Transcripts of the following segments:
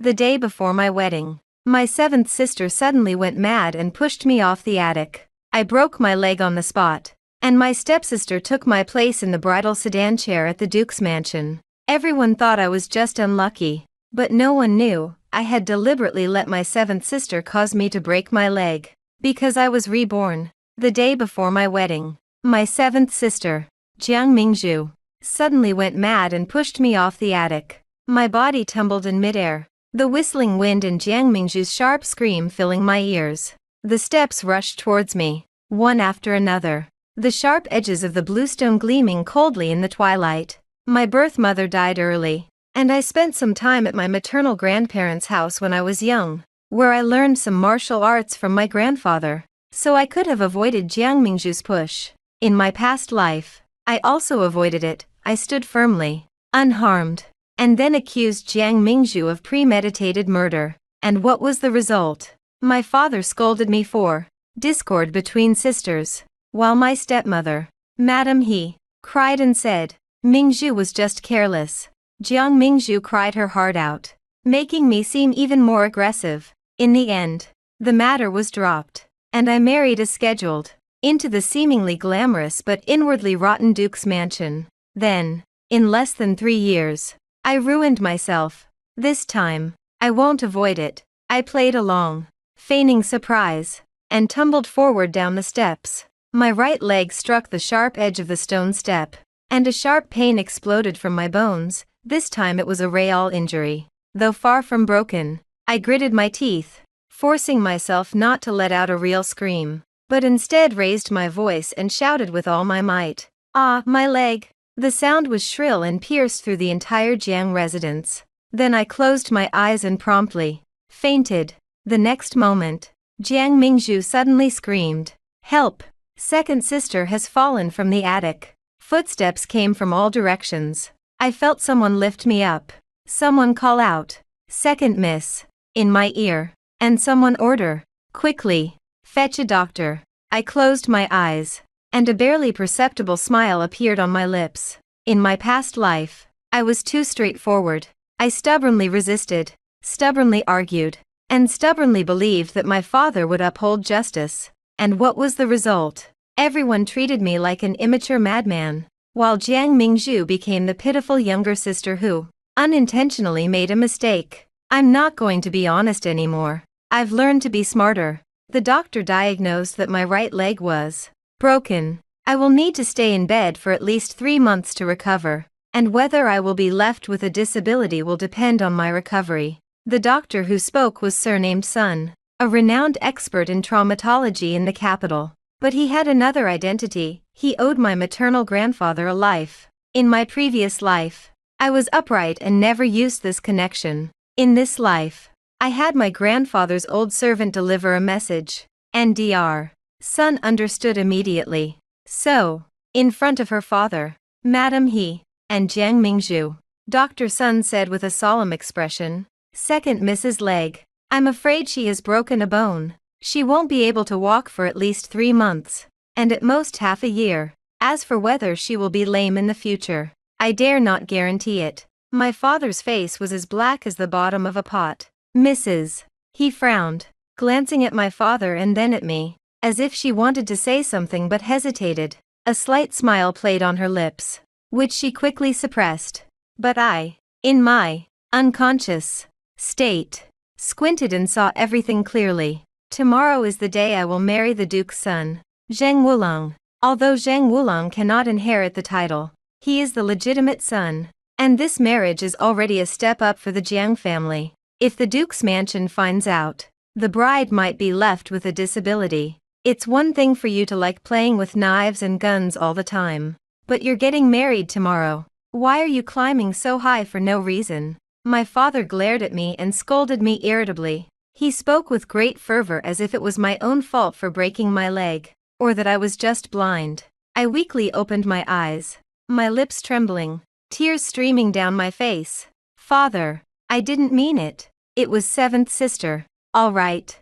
The day before my wedding, my seventh sister suddenly went mad and pushed me off the attic. I broke my leg on the spot, and my stepsister took my place in the bridal sedan chair at the Duke's mansion. Everyone thought I was just unlucky, but no one knew I had deliberately let my seventh sister cause me to break my leg, because I was reborn. The day before my wedding, my seventh sister, Jiang Mingzhu, suddenly went mad and pushed me off the attic. My body tumbled in midair, the whistling wind and Jiang Mingzhu's sharp scream filling my ears. The steps rushed towards me, one after another, the sharp edges of the bluestone gleaming coldly in the twilight. My birth mother died early, and I spent some time at my maternal grandparents' house when I was young, where I learned some martial arts from my grandfather, so I could have avoided Jiang Mingzhu's push. In my past life, I also avoided it. I stood firmly, unharmed, and then accused Jiang Mingzhu of premeditated murder. And what was the result? My father scolded me for discord between sisters, while my stepmother, Madame He, cried and said, Mingzhu was just careless. Jiang Mingzhu cried her heart out, making me seem even more aggressive. In the end, the matter was dropped, and I married as scheduled, into the seemingly glamorous but inwardly rotten Duke's mansion. Then, in less than 3 years, I ruined myself. This time, I won't avoid it. I played along, feigning surprise, and tumbled forward down the steps. My right leg struck the sharp edge of the stone step, and a sharp pain exploded from my bones. This time it was a real injury. Though far from broken, I gritted my teeth, forcing myself not to let out a real scream, but instead raised my voice and shouted with all my might. Ah, my leg! The sound was shrill and pierced through the entire Jiang residence. Then I closed my eyes and promptly fainted. The next moment, Jiang Mingzhu suddenly screamed, "Help! Second sister has fallen from the attic." Footsteps came from all directions. I felt someone lift me up, someone call out, "Second miss," in my ear, and someone order, "Quickly, fetch a doctor." I closed my eyes, and a barely perceptible smile appeared on my lips. In my past life, I was too straightforward. I stubbornly resisted, stubbornly argued, and stubbornly believed that my father would uphold justice. And what was the result? Everyone treated me like an immature madman, while Jiang Mingzhu became the pitiful younger sister who, unintentionally, made a mistake. I'm not going to be honest anymore. I've learned to be smarter. The doctor diagnosed that my right leg was broken. I will need to stay in bed for at least 3 months to recover, and whether I will be left with a disability will depend on my recovery. The doctor who spoke was surnamed Sun, a renowned expert in traumatology in the capital. But he had another identity. He owed my maternal grandfather a life. In my previous life, I was upright and never used this connection. In this life, I had my grandfather's old servant deliver a message. NDR. Sun understood immediately. So, in front of her father, Madame He, and Jiang Mingzhu, Dr. Sun said with a solemn expression, "Second Mrs. Leg, I'm afraid she has broken a bone. She won't be able to walk for at least 3 months, and at most half a year. As for whether she will be lame in the future, I dare not guarantee it." My father's face was as black as the bottom of a pot. "Mrs." He frowned, glancing at my father and then at me, as if she wanted to say something but hesitated. A slight smile played on her lips, which she quickly suppressed. But I, in my unconscious state, squinted and saw everything clearly. Tomorrow is the day I will marry the Duke's son, Zheng Wulang. Although Zheng Wulang cannot inherit the title, he is the legitimate son, and this marriage is already a step up for the Jiang family. If the Duke's mansion finds out, the bride might be left with a disability. It's one thing for you to like playing with knives and guns all the time, but you're getting married tomorrow. Why are you climbing so high for no reason? My father glared at me and scolded me irritably. He spoke with great fervor as if it was my own fault for breaking my leg, or that I was just blind. I weakly opened my eyes, my lips trembling, tears streaming down my face. "Father, I didn't mean it. It was seventh sister." All right.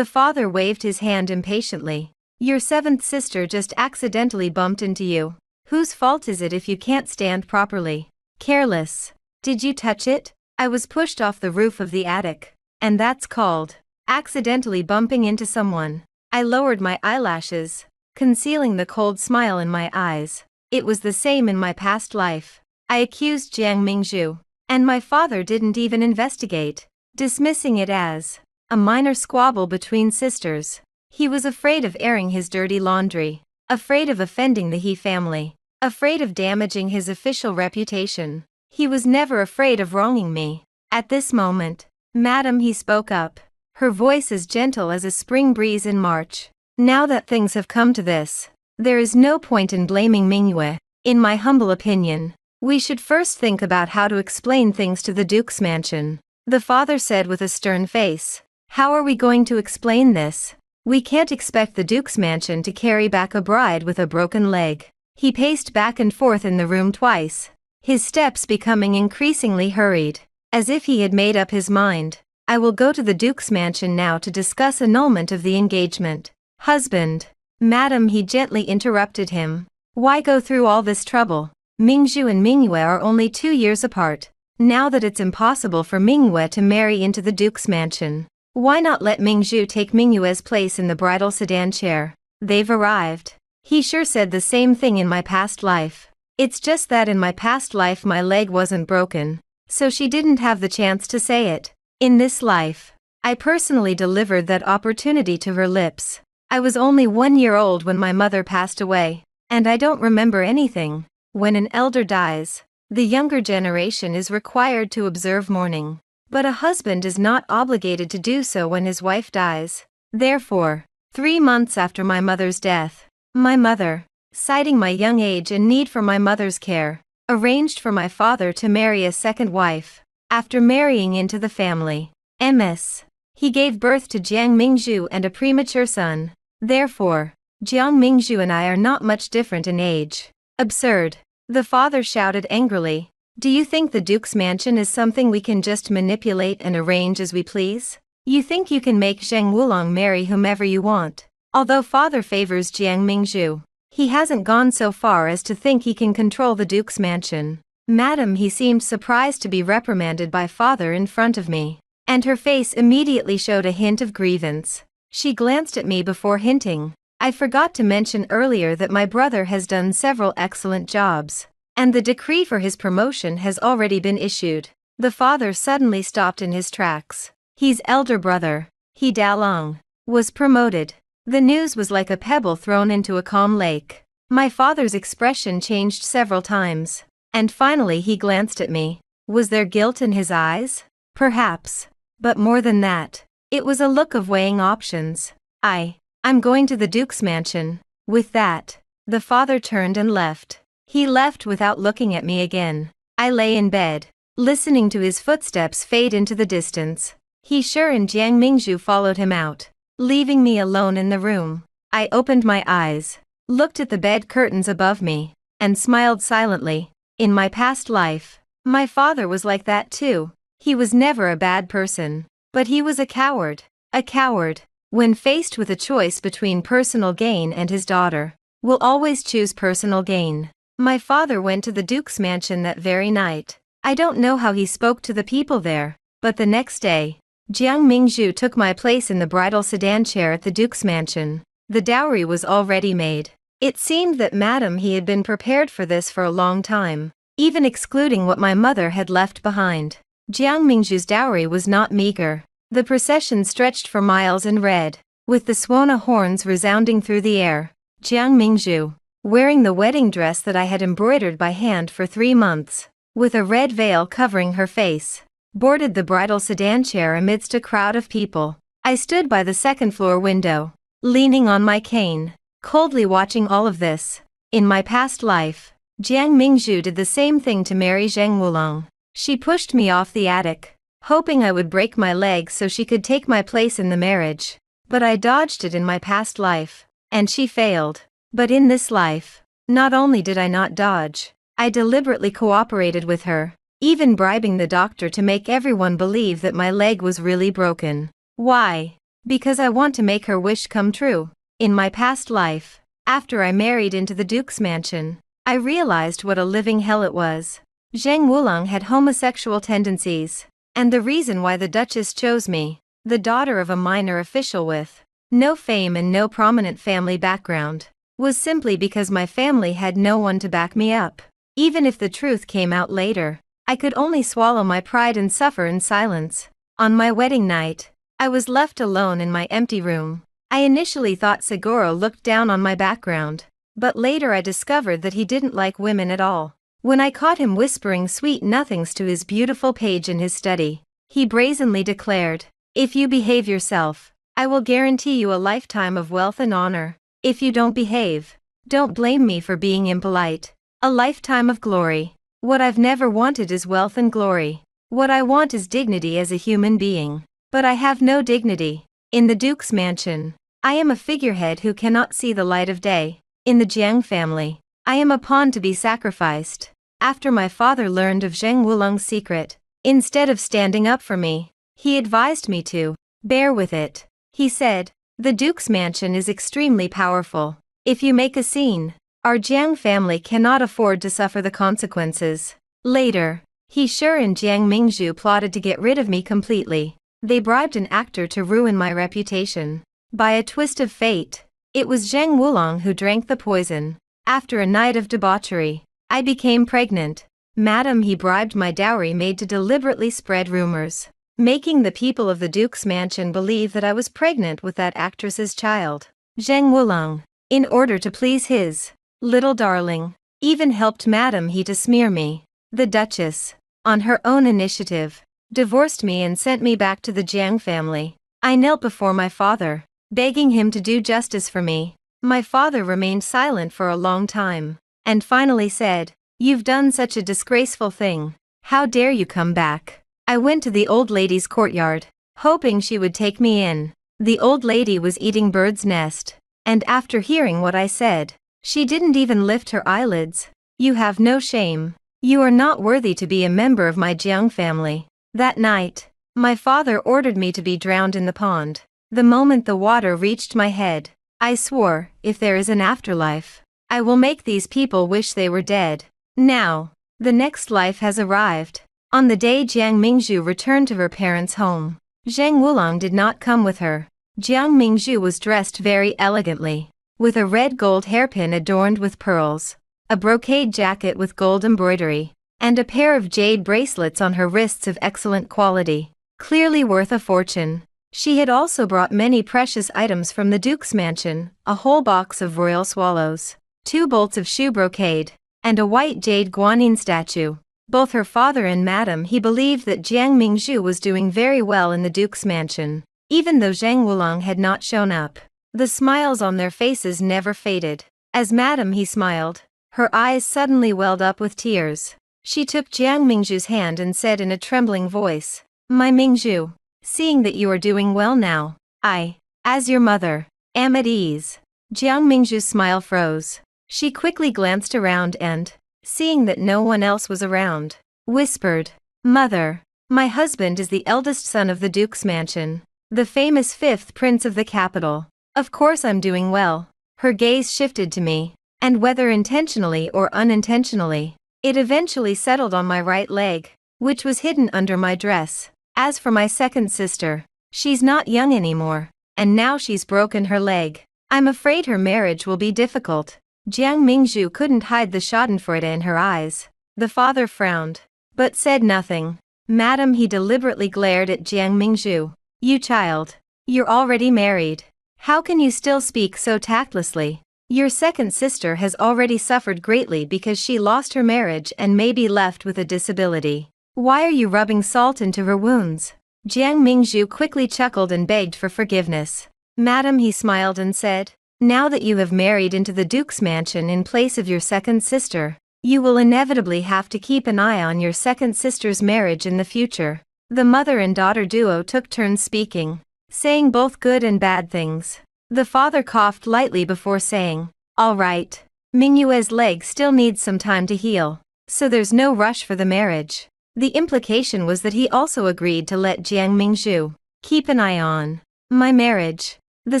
The father waved his hand impatiently. "Your seventh sister just accidentally bumped into you. Whose fault is it if you can't stand properly? Careless. Did you touch it?" I was pushed off the roof of the attic. And that's called accidentally bumping into someone. I lowered my eyelashes, concealing the cold smile in my eyes. It was the same in my past life. I accused Jiang Mingzhu, and my father didn't even investigate, dismissing it as a minor squabble between sisters. He was afraid of airing his dirty laundry, afraid of offending the He family, afraid of damaging his official reputation. He was never afraid of wronging me. At this moment, "Madam," he spoke up, her voice as gentle as a spring breeze in March. "Now that things have come to this, there is no point in blaming Mingyue. In my humble opinion, we should first think about how to explain things to the Duke's mansion." The father said with a stern face. "How are we going to explain this? We can't expect the Duke's mansion to carry back a bride with a broken leg." He paced back and forth in the room twice, his steps becoming increasingly hurried, as if he had made up his mind. "I will go to the Duke's mansion now to discuss annulment of the engagement." "Husband." "Madam," he gently interrupted him. "Why go through all this trouble? Mingzhu and Mingyue are only 2 years apart. Now that it's impossible for Mingyue to marry into the Duke's mansion, why not let Mingzhu take Mingyue's place in the bridal sedan chair? They've arrived." He sure said the same thing in my past life. It's just that in my past life my leg wasn't broken, so she didn't have the chance to say it. In this life, I personally delivered that opportunity to her lips. I was only 1 year old when my mother passed away, and I don't remember anything. When an elder dies, the younger generation is required to observe mourning, but a husband is not obligated to do so when his wife dies. Therefore, 3 months after my mother's death, my mother, citing my young age and need for my mother's care, arranged for my father to marry a second wife. After marrying into the family, Ms. he gave birth to Jiang Mingzhu and a premature son. Therefore, Jiang Mingzhu and I are not much different in age. Absurd. The father shouted angrily. "Do you think the Duke's mansion is something we can just manipulate and arrange as we please? You think you can make Zheng Wulong marry whomever you want?" Although father favors Jiang Mingzhu, he hasn't gone so far as to think he can control the Duke's mansion. "Madam," he seemed surprised to be reprimanded by father in front of me, and her face immediately showed a hint of grievance. She glanced at me before hinting, "I forgot to mention earlier that my brother has done several excellent jobs, and the decree for his promotion has already been issued." The father suddenly stopped in his tracks. His elder brother, He Dalong, was promoted. The news was like a pebble thrown into a calm lake. My father's expression changed several times, and finally he glanced at me. Was there guilt in his eyes? Perhaps. But more than that, it was a look of weighing options. I'm going to the Duke's mansion." With that, the father turned and left. He left without looking at me again. I lay in bed, listening to his footsteps fade into the distance. He sure and Jiang Mingzhu followed him out, leaving me alone in the room. I opened my eyes, looked at the bed curtains above me, and smiled silently. In my past life, my father was like that too. He was never a bad person, but he was a coward. A coward, when faced with a choice between personal gain and his daughter, will always choose personal gain. My father went to the Duke's mansion that very night. I don't know how he spoke to the people there, but the next day, Jiang Mingzhu took my place in the bridal sedan chair at the Duke's mansion. The dowry was already made. It seemed that Madam he had been prepared for this for a long time, even excluding what my mother had left behind. Jiang Mingzhu's dowry was not meager. The procession stretched for miles in red, with the Swana horns resounding through the air. Jiang Mingzhu, wearing the wedding dress that I had embroidered by hand for 3 months, with a red veil covering her face, boarded the bridal sedan chair amidst a crowd of people. I stood by the second-floor window, leaning on my cane, coldly watching all of this. In my past life, Jiang Mingzhu did the same thing to marry Zheng Wulong. She pushed me off the attic, hoping I would break my leg so she could take my place in the marriage. But I dodged it in my past life, and she failed. But in this life, not only did I not dodge, I deliberately cooperated with her, even bribing the doctor to make everyone believe that my leg was really broken. Why? Because I want to make her wish come true. In my past life, after I married into the Duke's mansion, I realized what a living hell it was. Zheng Wulong had homosexual tendencies. And the reason why the Duchess chose me, the daughter of a minor official with no fame and no prominent family background, was simply because my family had no one to back me up. Even if the truth came out later, I could only swallow my pride and suffer in silence. On my wedding night, I was left alone in my empty room. I initially thought Seguro looked down on my background, but later I discovered that he didn't like women at all. When I caught him whispering sweet nothings to his beautiful page in his study, he brazenly declared, "If you behave yourself, I will guarantee you a lifetime of wealth and honor. If you don't behave, don't blame me for being impolite. A lifetime of glory. What I've never wanted is wealth and glory. What I want is dignity as a human being. But I have no dignity. In the Duke's mansion, I am a figurehead who cannot see the light of day. In the Jiang family, I am a pawn to be sacrificed." After my father learned of Zheng Wulong's secret, instead of standing up for me, he advised me to bear with it. He said, "The Duke's mansion is extremely powerful. If you make a scene, our Jiang family cannot afford to suffer the consequences." Later, He Shi and Jiang Mingzhu plotted to get rid of me completely. They bribed an actor to ruin my reputation. By a twist of fate, it was Zheng Wulong who drank the poison. After a night of debauchery, I became pregnant. Madam, he bribed my dowry maid to deliberately spread rumors, making the people of the Duke's mansion believe that I was pregnant with that actress's child. Zheng Wulong, in order to please his little darling, even helped Madam he to smear me. The Duchess, on her own initiative, divorced me and sent me back to the Jiang family. I knelt before my father, begging him to do justice for me. My father remained silent for a long time, and finally said, "You've done such a disgraceful thing. How dare you come back?" I went to the old lady's courtyard, hoping she would take me in. The old lady was eating bird's nest, and after hearing what I said, she didn't even lift her eyelids. "You have no shame. You are not worthy to be a member of my Jiang family." That night, my father ordered me to be drowned in the pond. The moment the water reached my head, I swore, if there is an afterlife, I will make these people wish they were dead. Now, the next life has arrived. On the day Jiang Mingzhu returned to her parents' home, Zheng Wulong did not come with her. Jiang Mingzhu was dressed very elegantly, with a red gold hairpin adorned with pearls, a brocade jacket with gold embroidery, and a pair of jade bracelets on her wrists of excellent quality, clearly worth a fortune. She had also brought many precious items from the Duke's mansion, a whole box of royal swallows, 2 bolts of shoe brocade, and a white jade guanyin statue. Both her father and Madam he believed that Jiang Mingzhu was doing very well in the Duke's mansion, even though Zheng Wulong had not shown up. The smiles on their faces never faded. As Madam he smiled, her eyes suddenly welled up with tears. She took Jiang Mingzhu's hand and said in a trembling voice, "My Mingzhu, seeing that you are doing well now, I, as your mother, am at ease." Jiang Mingzhu's smile froze. She quickly glanced around and, seeing that no one else was around, whispered, "Mother, my husband is the eldest son of the Duke's mansion, the famous 5th prince of the capital. Of course I'm doing well." Her gaze shifted to me, and whether intentionally or unintentionally, it eventually settled on my right leg, which was hidden under my dress. As for my second sister, she's not young anymore, and now she's broken her leg. I'm afraid her marriage will be difficult. Jiang Mingzhu couldn't hide the schadenfreude in her eyes. The father frowned, but said nothing. Madam, he deliberately glared at Jiang Mingzhu. "You child, you're already married. How can you still speak so tactlessly? Your second sister has already suffered greatly because she lost her marriage and may be left with a disability. Why are you rubbing salt into her wounds?" Jiang Mingzhu quickly chuckled and begged for forgiveness. "Madam," he smiled and said, "now that you have married into the Duke's mansion in place of your second sister, you will inevitably have to keep an eye on your second sister's marriage in the future." The mother and daughter duo took turns speaking, saying both good and bad things. The father coughed lightly before saying, "All right. Mingyue's leg still needs some time to heal, so there's no rush for the marriage." The implication was that he also agreed to let Jiang Mingzhu keep an eye on my marriage. The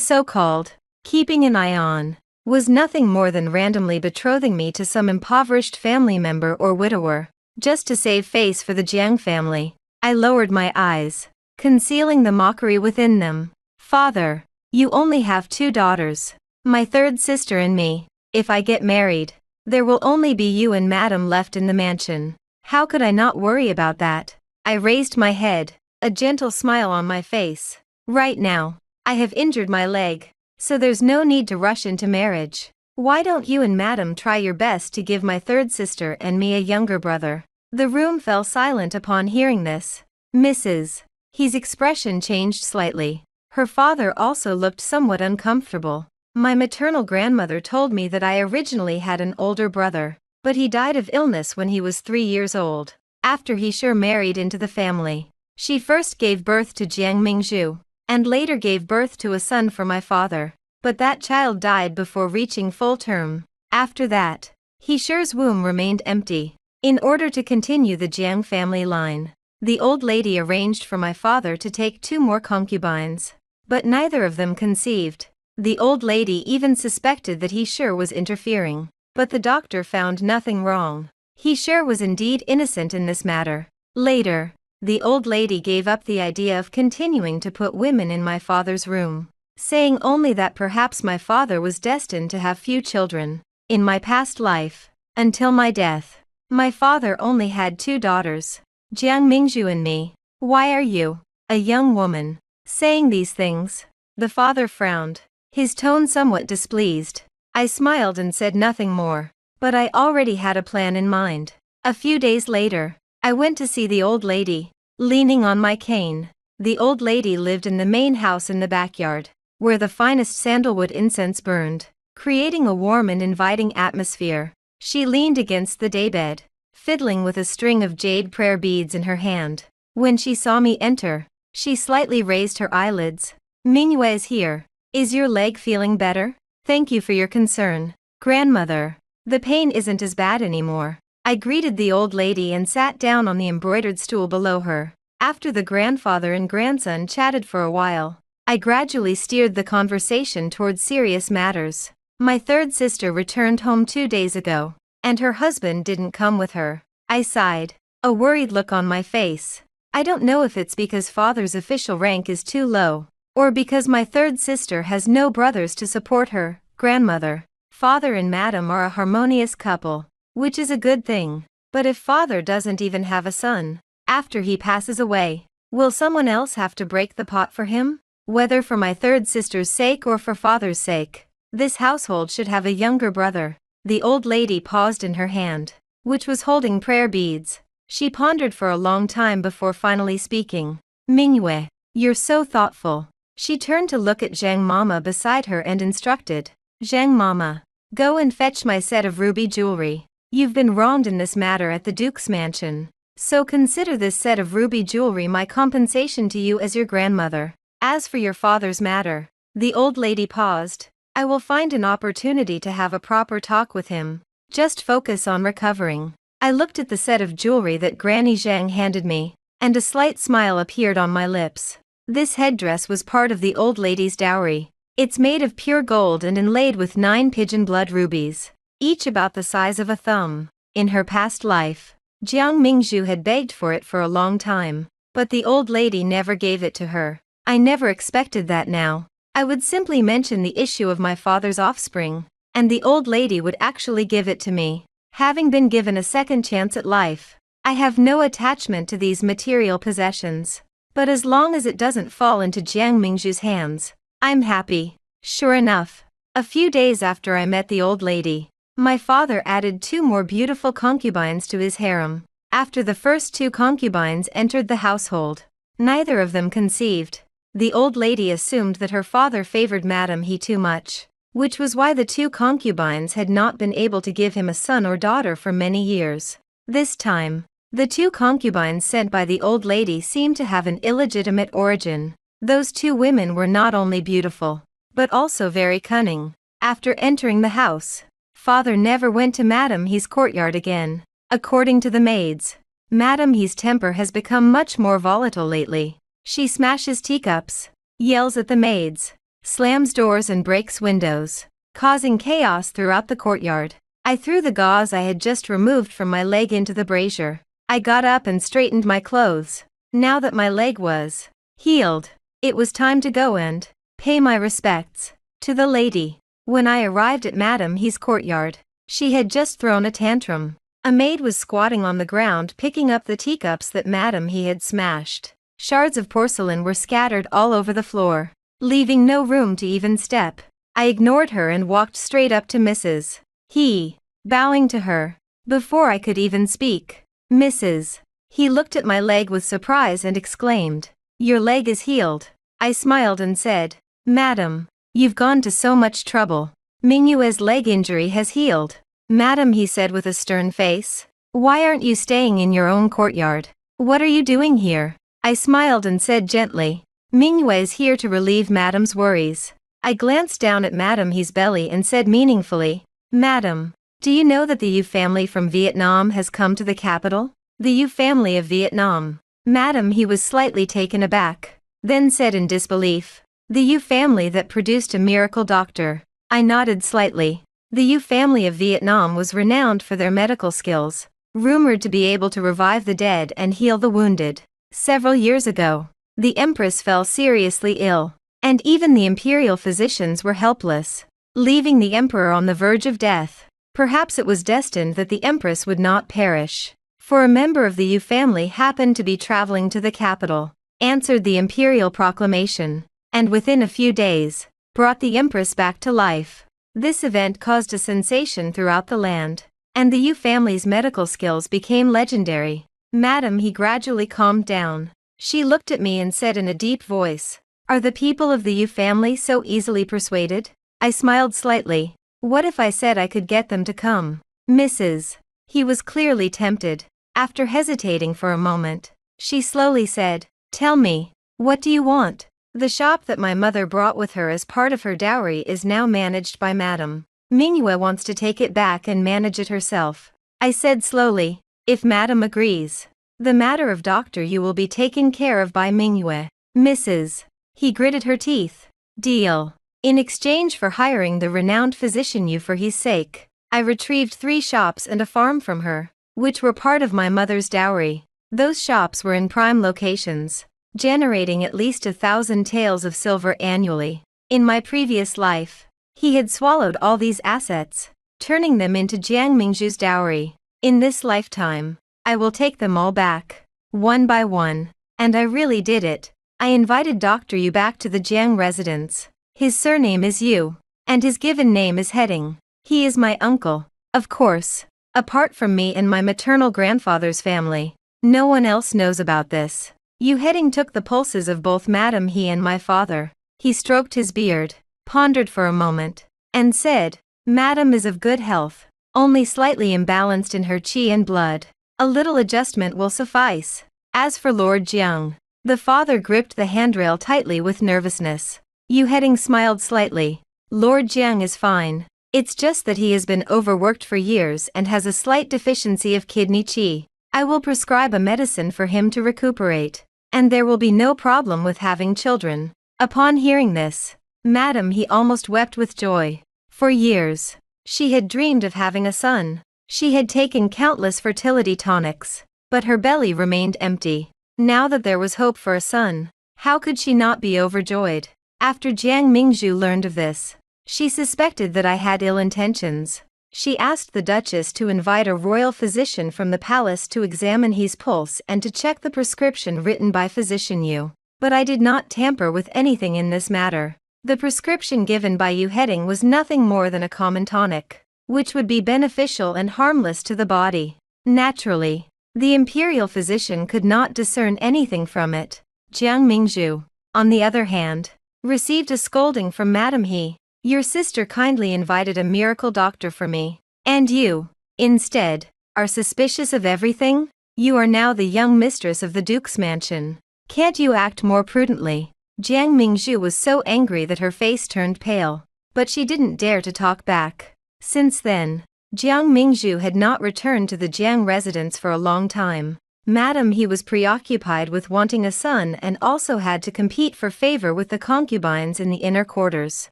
so-called keeping an eye on was nothing more than randomly betrothing me to some impoverished family member or widower. just to save face for the Jiang family. I lowered my eyes, concealing the mockery within them. Father, you only have 2 daughters. My third sister and me. If I get married, there will only be you and Madam left in the mansion. How could I not worry about that? I raised my head, a gentle smile on my face. Right now, I have injured my leg, so there's no need to rush into marriage. Why don't you and Madam try your best to give my third sister and me a younger brother? The room fell silent upon hearing this. Mrs. He's expression changed slightly. Her father also looked somewhat uncomfortable. My maternal grandmother told me that I originally had an older brother, but he died of illness when he was 3 years old. After he married into the family. She first gave birth to Jiang Mingzhu, and later gave birth to a son for my father. But that child died before reaching full term. After that, He's womb remained empty. In order to continue the Jiang family line, the old lady arranged for my father to take 2 more concubines. But neither of them conceived. The old lady even suspected that he was interfering. But the doctor found nothing wrong. He was indeed innocent in this matter. Later, the old lady gave up the idea of continuing to put women in my father's room, saying only that perhaps my father was destined to have few children. In my past life, until my death, my father only had 2 daughters, Jiang Mingzhu and me. Why are you, a young woman, saying these things? The father frowned, his tone somewhat displeased. I smiled and said nothing more, but I already had a plan in mind. A few days later, I went to see the old lady, leaning on my cane. The old lady lived in the main house in the backyard, where the finest sandalwood incense burned, creating a warm and inviting atmosphere. She leaned against the daybed, fiddling with a string of jade prayer beads in her hand. When she saw me enter, she slightly raised her eyelids. Mingyue is here. Is your leg feeling better? Thank you for your concern, grandmother. The pain isn't as bad anymore. I greeted the old lady and sat down on the embroidered stool below her. After the grandfather and grandson chatted for a while, I gradually steered the conversation towards serious matters. My third sister returned home 2 days ago, and her husband didn't come with her. I sighed, a worried look on my face. I don't know if it's because father's official rank is too low, or because my third sister has no brothers to support her. Grandmother, father and madam are a harmonious couple, which is a good thing. But if father doesn't even have a son, after he passes away, will someone else have to break the pot for him? Whether for my third sister's sake or for father's sake, this household should have a younger brother. The old lady paused in her hand, which was holding prayer beads. She pondered for a long time before finally speaking. Mingyue, you're so thoughtful. She turned to look at Zhang Mama beside her and instructed. Zhang Mama, go and fetch my set of ruby jewelry. You've been wronged in this matter at the Duke's mansion, so consider this set of ruby jewelry my compensation to you as your grandmother. As for your father's matter, the old lady paused. I will find an opportunity to have a proper talk with him. Just focus on recovering. I looked at the set of jewelry that Granny Zhang handed me, and a slight smile appeared on my lips. This headdress was part of the old lady's dowry. It's made of pure gold and inlaid with 9 pigeon blood rubies, each about the size of a thumb. In her past life, Jiang Mingzhu had begged for it for a long time, but the old lady never gave it to her. I never expected that now. I would simply mention the issue of my father's offspring, and the old lady would actually give it to me. Having been given a second chance at life, I have no attachment to these material possessions. But as long as it doesn't fall into Jiang Mingzhu's hands, I'm happy. Sure enough, a few days after I met the old lady, my father added 2 more beautiful concubines to his harem. After the first 2 concubines entered the household, neither of them conceived. The old lady assumed that her father favored Madame He too much, which was why the 2 concubines had not been able to give him a son or daughter for many years. This time, the 2 concubines sent by the old lady seemed to have an illegitimate origin. Those 2 women were not only beautiful, but also very cunning. After entering the house, father never went to Madame He's courtyard again. According to the maids, Madame He's temper has become much more volatile lately. She smashes teacups, yells at the maids, slams doors and breaks windows, causing chaos throughout the courtyard. I threw the gauze I had just removed from my leg into the brazier, I got up and straightened my clothes. Now that my leg was healed, it was time to go and pay my respects to the lady. When I arrived at Madame He's courtyard, she had just thrown a tantrum. A maid was squatting on the ground picking up the teacups that Madame He had smashed. Shards of porcelain were scattered all over the floor, leaving no room to even step. I ignored her and walked straight up to Mrs. He, bowing to her. Before I could even speak, Mrs. He looked at my leg with surprise and exclaimed, "Your leg is healed." I smiled and said, "Madam, you've gone to so much trouble. Mingyue's leg injury has healed." "Madam," he said with a stern face, "why aren't you staying in your own courtyard? What are you doing here?" I smiled and said gently, "Mingyue is here to relieve Madam's worries." I glanced down at Madame He's belly and said meaningfully, "Madam, do you know that the Yu family from Vietnam has come to the capital?" "The Yu family of Vietnam?" Madame He was slightly taken aback, then said in disbelief, "The Yu family that produced a miracle doctor." I nodded slightly. The Yu family of Vietnam was renowned for their medical skills, rumored to be able to revive the dead and heal the wounded. Several years ago, the Empress fell seriously ill, and even the imperial physicians were helpless, leaving the Emperor on the verge of death. Perhaps it was destined that the Empress would not perish, for a member of the Yu family happened to be traveling to the capital, answered the imperial proclamation, and within a few days, brought the Empress back to life. This event caused a sensation throughout the land, and the Yu family's medical skills became legendary. Madame He gradually calmed down. She looked at me and said in a deep voice, "Are the people of the Yu family so easily persuaded?" I smiled slightly. What if I said I could get them to come? Mrs. He was clearly tempted. After hesitating for a moment, she slowly said, "Tell me, what do you want?" "The shop that my mother brought with her as part of her dowry is now managed by Madame. Mingyue wants to take it back and manage it herself." I said slowly, "If Madame agrees, the matter of Doctor Yu will be taken care of by Mingyue." Mrs. He gritted her teeth. "Deal." In exchange for hiring the renowned physician Yu for his sake, I retrieved 3 shops and a farm from her, which were part of my mother's dowry. Those shops were in prime locations, generating at least 1,000 taels of silver annually. In my previous life, he had swallowed all these assets, turning them into Jiang Mingzhu's dowry. In this lifetime, I will take them all back, one by one. And I really did it. I invited Dr. Yu back to the Jiang residence. His surname is Yu, and his given name is Heading. He is my uncle. Of course, apart from me and my maternal grandfather's family, no one else knows about this. Yu Heading took the pulses of both Madame He and my father. He stroked his beard, pondered for a moment, and said, "Madame is of good health, only slightly imbalanced in her qi and blood. A little adjustment will suffice." As for Lord Jiang, the father gripped the handrail tightly with nervousness. Yu Heading smiled slightly. "Lord Jiang is fine. It's just that he has been overworked for years and has a slight deficiency of kidney qi. I will prescribe a medicine for him to recuperate, and there will be no problem with having children." Upon hearing this, Madame He almost wept with joy. For years, she had dreamed of having a son. She had taken countless fertility tonics, but her belly remained empty. Now that there was hope for a son, how could she not be overjoyed? After Jiang Mingzhu learned of this, she suspected that I had ill intentions. She asked the Duchess to invite a royal physician from the palace to examine his pulse and to check the prescription written by physician Yu. But I did not tamper with anything in this matter. The prescription given by Yu Heading was nothing more than a common tonic, which would be beneficial and harmless to the body. Naturally, the imperial physician could not discern anything from it. Jiang Mingzhu, on the other hand, received a scolding from Madame He. "Your sister kindly invited a miracle doctor for me, and you, instead, are suspicious of everything? You are now the young mistress of the Duke's mansion. Can't you act more prudently?" Jiang Mingzhu was so angry that her face turned pale, but she didn't dare to talk back. Since then, Jiang Mingzhu had not returned to the Jiang residence for a long time. Madame He was preoccupied with wanting a son and also had to compete for favor with the concubines in the inner quarters.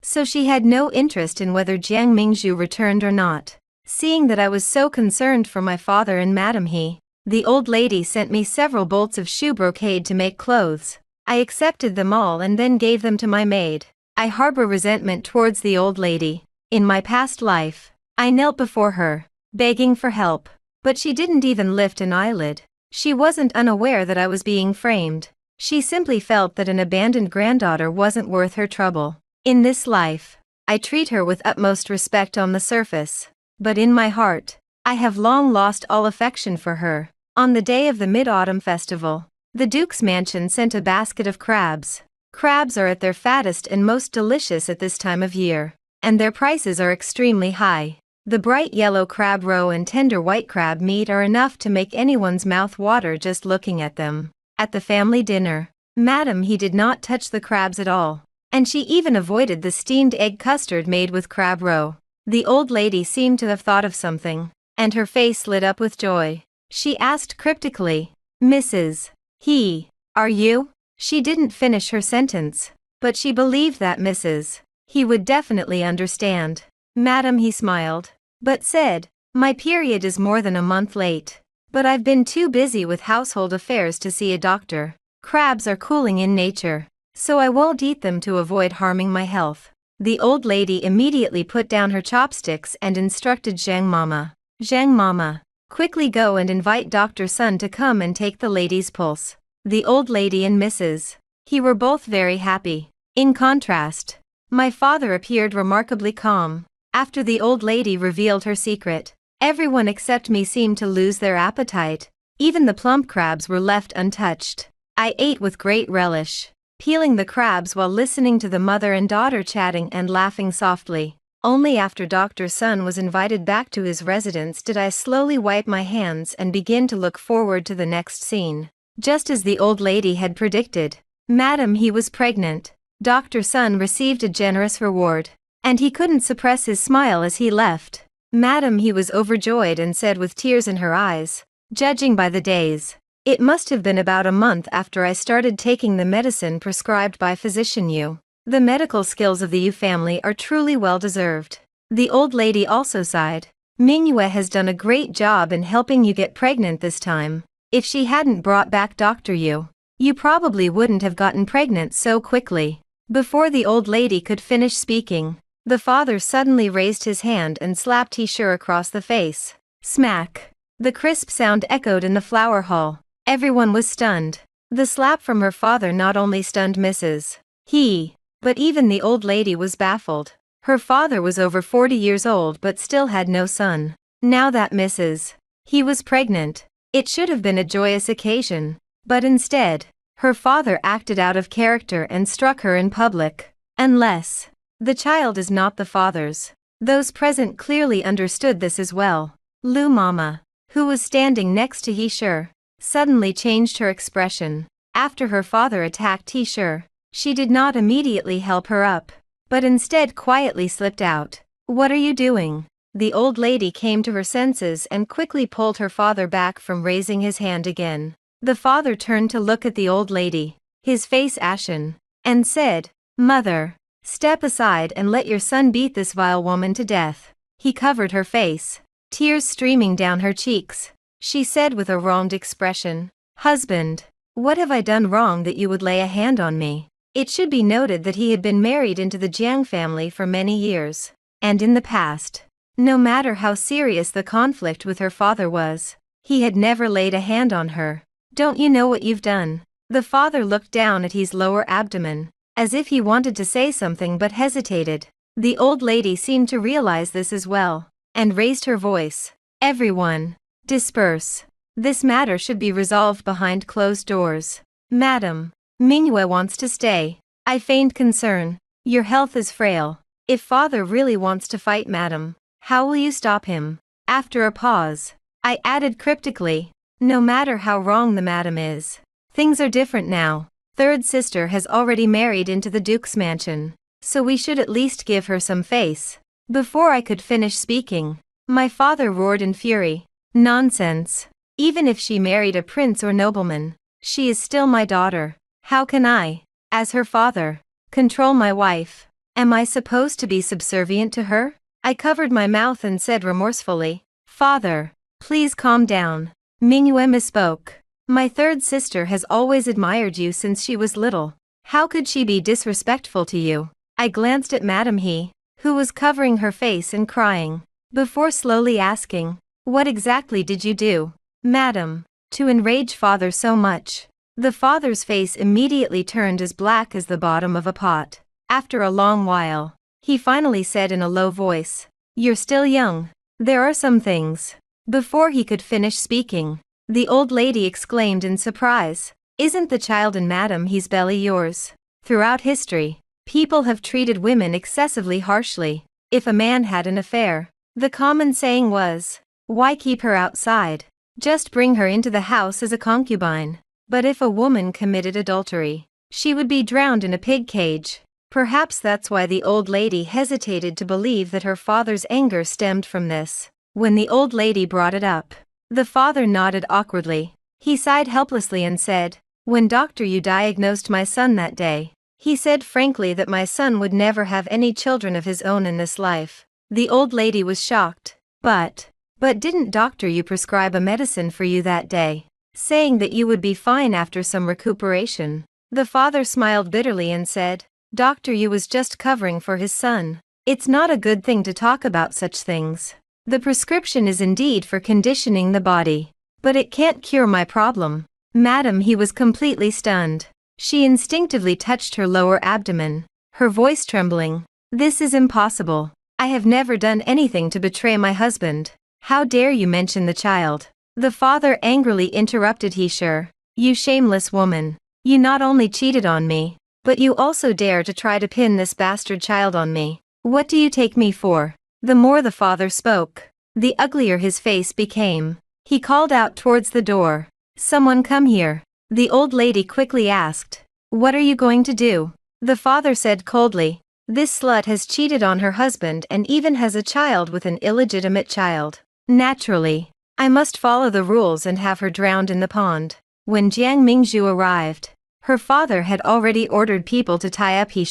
So she had no interest in whether Jiang Mingzhu returned or not. Seeing that I was so concerned for my father and Madame He, The old lady sent me several bolts of shoe brocade to make clothes. I accepted them all and then gave them to my maid. I harbor resentment towards the old lady. In my past life, I knelt before her, begging for help. But she didn't even lift an eyelid. She wasn't unaware that I was being framed. She simply felt that an abandoned granddaughter wasn't worth her trouble. In this life, I treat her with utmost respect on the surface. But in my heart, I have long lost all affection for her. On the day of the Mid-Autumn Festival, the Duke's mansion sent a basket of crabs. Crabs are at their fattest and most delicious at this time of year, and their prices are extremely high. The bright yellow crab roe and tender white crab meat are enough to make anyone's mouth water just looking at them. At the family dinner, Madam he did not touch the crabs at all, and she even avoided the steamed egg custard made with crab roe. The old lady seemed to have thought of something, and her face lit up with joy. She asked cryptically, "Mrs. He, are you?" She didn't finish her sentence, but she believed that Mrs. He would definitely understand. Madam he smiled, but said, "My period is more than a month late, but I've been too busy with household affairs to see a doctor. Crabs are cooling in nature, so I won't eat them to avoid harming my health." The old lady immediately put down her chopsticks and instructed Zhang Mama, "Zhang Mama, quickly go and invite Dr. Sun to come and take the lady's pulse." The old lady and Mrs. He were both very happy. In contrast, my father appeared remarkably calm. After the old lady revealed her secret, everyone except me seemed to lose their appetite. Even the plump crabs were left untouched. I ate with great relish, peeling the crabs while listening to the mother and daughter chatting and laughing softly. Only after Dr. Sun was invited back to his residence did I slowly wipe my hands and begin to look forward to the next scene. Just as the old lady had predicted, Madam he was pregnant. Dr. Sun received a generous reward, and he couldn't suppress his smile as he left. Madam he was overjoyed and said with tears in her eyes, "Judging by the days, it must have been about a month after I started taking the medicine prescribed by physician Yu. The medical skills of the Yu family are truly well deserved." The old lady also sighed. "Mingyue has done a great job in helping you get pregnant this time. If she hadn't brought back Dr. Yu, you probably wouldn't have gotten pregnant so quickly." Before the old lady could finish speaking, the father suddenly raised his hand and slapped He-Shur across the face. Smack! The crisp sound echoed in the flower hall. Everyone was stunned. The slap from her father not only stunned Mrs. He, but even the old lady was baffled. Her father was over 40 years old but still had no son. Now that Mrs. He was pregnant, it should have been a joyous occasion, but instead, her father acted out of character and struck her in public. Unless the child is not the father's. Those present clearly understood this as well. Lu Mama, who was standing next to He-Shur, suddenly changed her expression. After her father attacked He-Shur, she did not immediately help her up, but instead quietly slipped out. "What are you doing?" The old lady came to her senses and quickly pulled her father back from raising his hand again. The father turned to look at the old lady, his face ashen, and said, "Mother, step aside and let your son beat this vile woman to death." He covered her face, tears streaming down her cheeks. She said with a wronged expression, "Husband, what have I done wrong that you would lay a hand on me?" It should be noted that he had been married into the Jiang family for many years, and in the past, no matter how serious the conflict with her father was, he had never laid a hand on her. "Don't you know what you've done?" The father looked down at his lower abdomen, as if he wanted to say something but hesitated. The old lady seemed to realize this as well, and raised her voice. "Everyone, disperse. This matter should be resolved behind closed doors. Madam, Mingyue wants to stay." I feigned concern. "Your health is frail. If father really wants to fight madam, how will you stop him?" After a pause, I added cryptically, "No matter how wrong the madam is, things are different now. Third sister has already married into the Duke's mansion, so we should at least give her some face." Before I could finish speaking, my father roared in fury, "Nonsense. Even if she married a prince or nobleman, she is still my daughter. How can I, as her father, control my wife? Am I supposed to be subservient to her?" I covered my mouth and said remorsefully, "Father, please calm down. Mingyue misspoke. My third sister has always admired you since she was little. How could she be disrespectful to you? I glanced at Madame He, who was covering her face and crying, before slowly asking, what exactly did you do, madam, to enrage father so much? The father's face immediately turned as black as the bottom of a pot. After a long while, he finally said in a low voice, "You're still young. There are some things." Before he could finish speaking, the old lady exclaimed in surprise, "Isn't the child in Madame He's belly yours?" Throughout history, people have treated women excessively harshly. If a man had an affair, the common saying was, "Why keep her outside? Just bring her into the house as a concubine." But if a woman committed adultery, she would be drowned in a pig cage. Perhaps that's why the old lady hesitated to believe that her father's anger stemmed from this. When the old lady brought it up, the father nodded awkwardly. He sighed helplessly and said, "When Doctor Yu diagnosed my son that day, he said frankly that my son would never have any children of his own in this life." The old lady was shocked. But didn't Doctor Yu prescribe a medicine for you that day, saying that you would be fine after some recuperation? The father smiled bitterly and said, "Doctor Yu was just covering for his son. It's not a good thing to talk about such things. The prescription is indeed for conditioning the body, but it can't cure my problem." Madam He was completely stunned. She instinctively touched her lower abdomen, her voice trembling. "This is impossible. I have never done anything to betray my husband. How dare you mention the child?" The father angrily interrupted. "He sure, you shameless woman. You not only cheated on me, but you also dare to try to pin this bastard child on me. What do you take me for?" The more the father spoke, the uglier his face became. He called out towards the door, "Someone come here." The old lady quickly asked, "What are you going to do?" The father said coldly, "This slut has cheated on her husband and even has a child with an illegitimate child. Naturally, I must follow the rules and have her drowned in the pond." When Jiang Mingzhu arrived, her father had already ordered people to tie up He.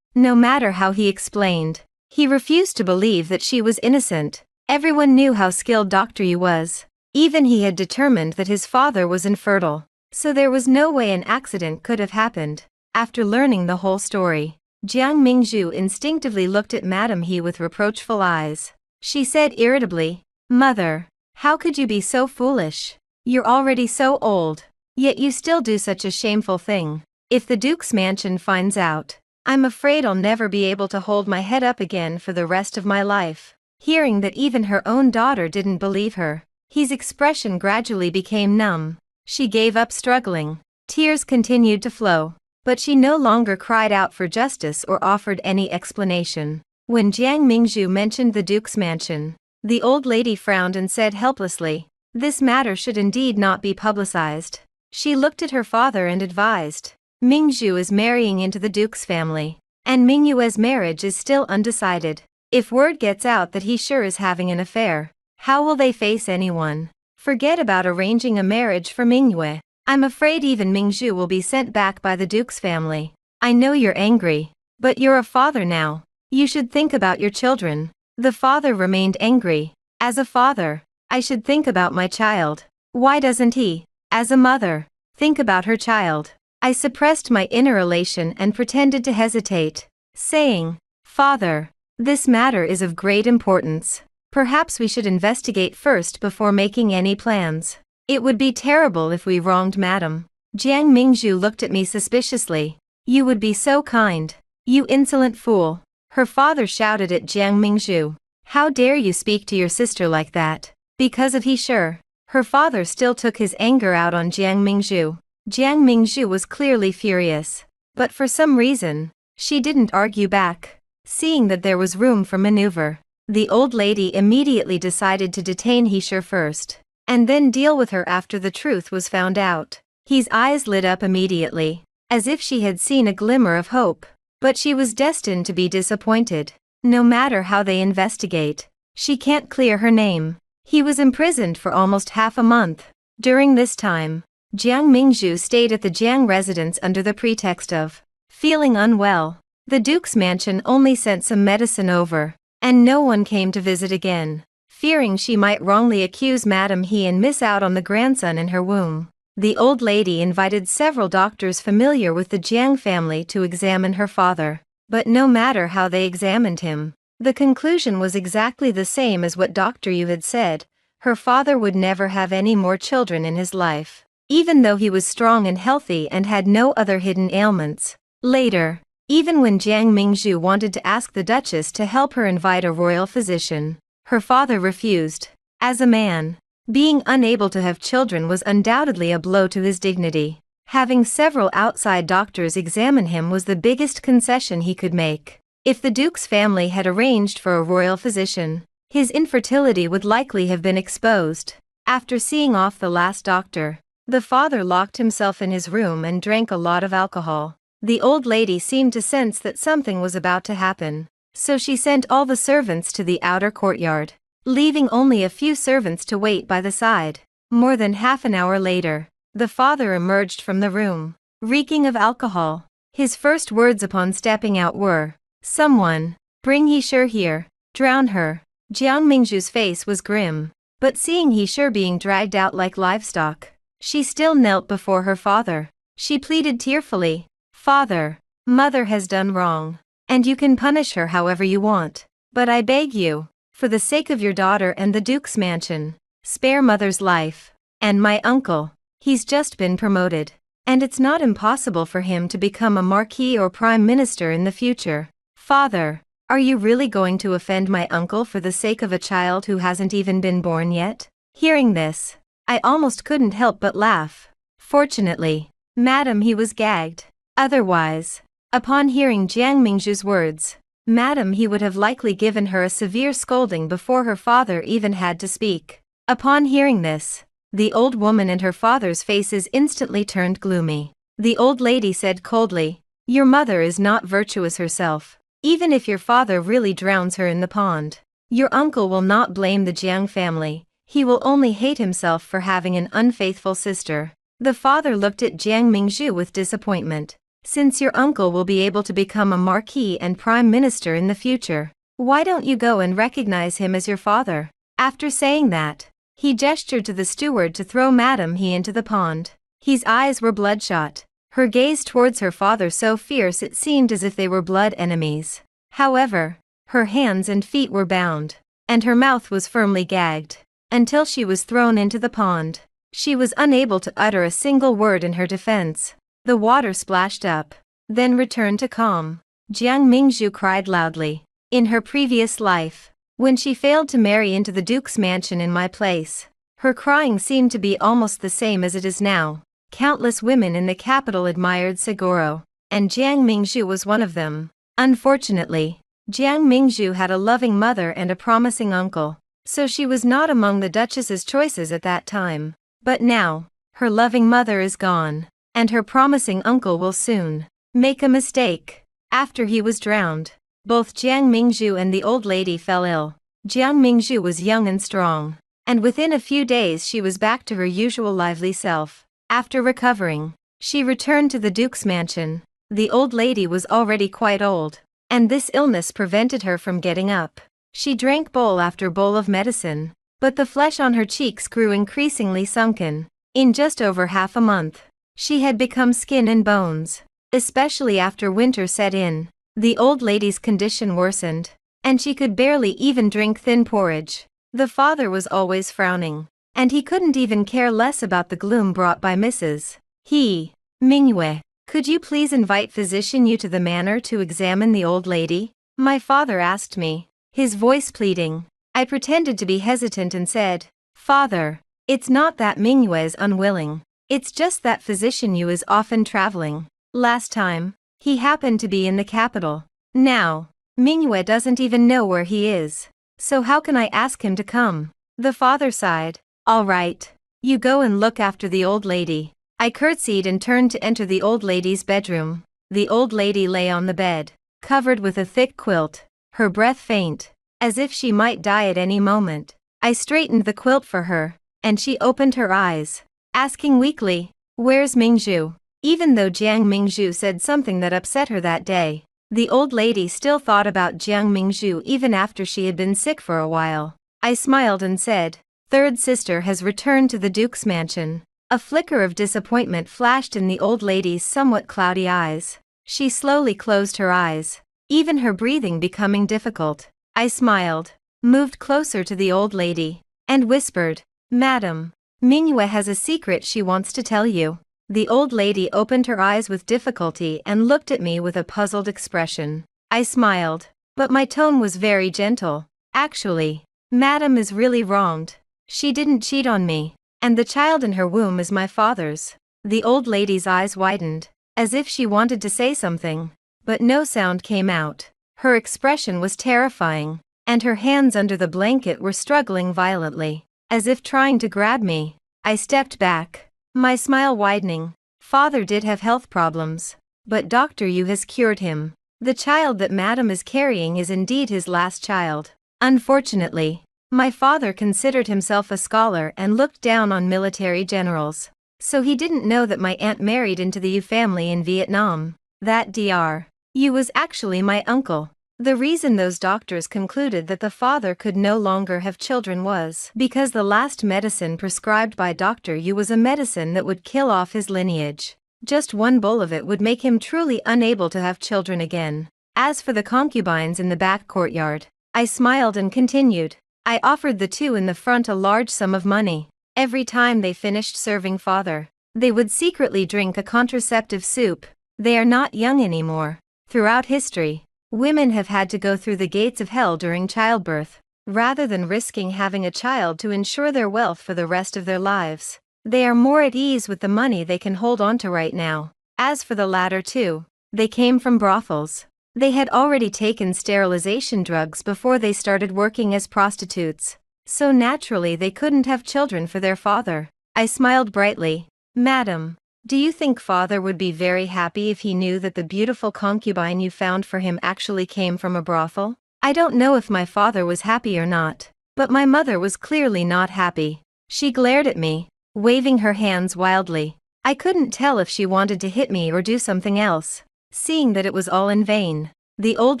No matter how he explained, he refused to believe that she was innocent. Everyone knew how skilled Dr. Yu was. Even he had determined that his father was infertile, so there was no way an accident could have happened. After learning the whole story, Jiang Mingzhu instinctively looked at Madame He with reproachful eyes. She said irritably, "Mother, how could you be so foolish? You're already so old, yet you still do such a shameful thing. If the Duke's mansion finds out, I'm afraid I'll never be able to hold my head up again for the rest of my life." Hearing that even her own daughter didn't believe her, his expression gradually became numb. She gave up struggling. Tears continued to flow, but she no longer cried out for justice or offered any explanation. When Jiang Mingzhu mentioned the Duke's mansion, the old lady frowned and said helplessly, "This matter should indeed not be publicized." She looked at her father and advised, "Mingzhu is marrying into the Duke's family, and Mingyue's marriage is still undecided. If word gets out that he sure is having an affair, how will they face anyone? Forget about arranging a marriage for Mingyue. I'm afraid even Mingzhu will be sent back by the Duke's family. I know you're angry, but you're a father now. You should think about your children." The father remained angry. "As a father, I should think about my child. Why doesn't he, as a mother, think about her child?" I suppressed my inner elation and pretended to hesitate, saying, "Father, this matter is of great importance. Perhaps we should investigate first before making any plans. It would be terrible if we wronged Madam." Jiang Mingzhu looked at me suspiciously. "You would be so kind. You insolent fool." Her father shouted at Jiang Mingzhu, "How dare you speak to your sister like that?" Because of He Shi, her father still took his anger out on Jiang Mingzhu. Jiang Mingzhu was clearly furious, but for some reason, she didn't argue back. Seeing that there was room for maneuver, the old lady immediately decided to detain He Shi first, and then deal with her after the truth was found out. His eyes lit up immediately, as if she had seen a glimmer of hope, but she was destined to be disappointed. No matter how they investigate, she can't clear her name. He was imprisoned for almost half a month. During this time, Jiang Mingzhu stayed at the Jiang residence under the pretext of feeling unwell. The Duke's mansion only sent some medicine over, and no one came to visit again. fearing she might wrongly accuse Madame He and miss out on the grandson in her womb. The old lady invited several doctors familiar with the Jiang family to examine her father, but no matter how they examined him, the conclusion was exactly the same as what Dr. Yu had said: her father would never have any more children in his life, even though he was strong and healthy and had no other hidden ailments. Later, even when Jiang Mingzhu wanted to ask the Duchess to help her invite a royal physician, her father refused. As a man, being unable to have children was undoubtedly a blow to his dignity. Having several outside doctors examine him was the biggest concession he could make. If the Duke's family had arranged for a royal physician, his infertility would likely have been exposed. After seeing off the last doctor, the father locked himself in his room and drank a lot of alcohol. The old lady seemed to sense that something was about to happen, so she sent all the servants to the outer courtyard, leaving only a few servants to wait by the side. More than half an hour later, the father emerged from the room, reeking of alcohol. His first words upon stepping out were, "Someone, bring He Shi here, drown her." Jiang Mingzhu's face was grim, but seeing He Shi being dragged out like livestock, she still knelt before her father. She pleaded tearfully, "Father, Mother has done wrong, and you can punish her however you want. But I beg you, for the sake of your daughter and the Duke's mansion, spare Mother's life. And my uncle, he's just been promoted, and it's not impossible for him to become a marquis or prime minister in the future. Father, are you really going to offend my uncle for the sake of a child who hasn't even been born yet?" Hearing this, I almost couldn't help but laugh. Fortunately, Madame He was gagged. Otherwise, upon hearing Jiang Mingzhu's words, Madame He would have likely given her a severe scolding before her father even had to speak. Upon hearing this, the old woman and her father's faces instantly turned gloomy. The old lady said coldly, "Your mother is not virtuous herself. Even if your father really drowns her in the pond, your uncle will not blame the Jiang family. He will only hate himself for having an unfaithful sister." The father looked at Jiang Mingzhu with disappointment. "Since your uncle will be able to become a marquis and prime minister in the future, why don't you go and recognize him as your father?" After saying that, he gestured to the steward to throw Madame He into the pond. His eyes were bloodshot, her gaze towards her father so fierce it seemed as if they were blood enemies. However, her hands and feet were bound, and her mouth was firmly gagged. Until she was thrown into the pond, she was unable to utter a single word in her defense. The water splashed up, then returned to calm. Jiang Mingzhu cried loudly. In her previous life, when she failed to marry into the Duke's mansion in my place, her crying seemed to be almost the same as it is now. Countless women in the capital admired Seguro, and Jiang Mingzhu was one of them. Unfortunately, Jiang Mingzhu had a loving mother and a promising uncle, so she was not among the Duchess's choices at that time. But now, her loving mother is gone, and her promising uncle will soon make a mistake. After he was drowned, both Jiang Mingzhu and the old lady fell ill. Jiang Mingzhu was young and strong, and within a few days she was back to her usual lively self. After recovering, she returned to the Duke's mansion. The old lady was already quite old, and this illness prevented her from getting up. She drank bowl after bowl of medicine, but the flesh on her cheeks grew increasingly sunken. In just over half a month, she had become skin and bones. Especially after winter set in, the old lady's condition worsened, and she could barely even drink thin porridge. The father was always frowning, and he couldn't even care less about the gloom brought by Mrs. He. "Mingyue, could you please invite physician Yu to the manor to examine the old lady?" my father asked me, his voice pleading. I pretended to be hesitant and said, "Father, it's not that Mingyue is unwilling, it's just that physician Yu is often traveling. Last time, he happened to be in the capital. Now, Mingyue doesn't even know where he is. So how can I ask him to come?" The father sighed. "All right, you go and look after the old lady." I curtsied and turned to enter the old lady's bedroom. The old lady lay on the bed, covered with a thick quilt, her breath faint, as if she might die at any moment. I straightened the quilt for her, and she opened her eyes, asking weakly, "Where's Mingzhu?" Even though Jiang Mingzhu said something that upset her that day, the old lady still thought about Jiang Mingzhu even after she had been sick for a while. I smiled and said, "Third sister has returned to the Duke's mansion." A flicker of disappointment flashed in the old lady's somewhat cloudy eyes. She slowly closed her eyes, even her breathing becoming difficult. I smiled, moved closer to the old lady, and whispered, "Madam, Mingyue has a secret she wants to tell you." The old lady opened her eyes with difficulty and looked at me with a puzzled expression. I smiled, but my tone was very gentle. "Actually, Madam is really wronged. She didn't cheat on me, and the child in her womb is my father's." The old lady's eyes widened, as if she wanted to say something, but no sound came out. Her expression was terrifying, and her hands under the blanket were struggling violently, as if trying to grab me. I stepped back, my smile widening. "Father did have health problems, but Dr. Yu has cured him. The child that Madam is carrying is indeed his last child. Unfortunately, my father considered himself a scholar and looked down on military generals, so he didn't know that my aunt married into the Yu family in Vietnam. That Dr. Yu was actually my uncle. The reason those doctors concluded that the father could no longer have children was because the last medicine prescribed by Dr. Yu was a medicine that would kill off his lineage. Just one bowl of it would make him truly unable to have children again." As for the concubines in the back courtyard, I smiled and continued, "I offered the two in the front a large sum of money. Every time they finished serving father, they would secretly drink a contraceptive soup. They are not young anymore. Throughout history, women have had to go through the gates of hell during childbirth, rather than risking having a child to ensure their wealth for the rest of their lives. They are more at ease with the money they can hold on to right now." As for the latter two, they came from brothels. They had already taken sterilization drugs before they started working as prostitutes, so naturally they couldn't have children for their father. I smiled brightly. "Madam, do you think father would be very happy if he knew that the beautiful concubine you found for him actually came from a brothel?" I don't know if my father was happy or not, but my mother was clearly not happy. She glared at me, waving her hands wildly. I couldn't tell if she wanted to hit me or do something else. Seeing that it was all in vain, the old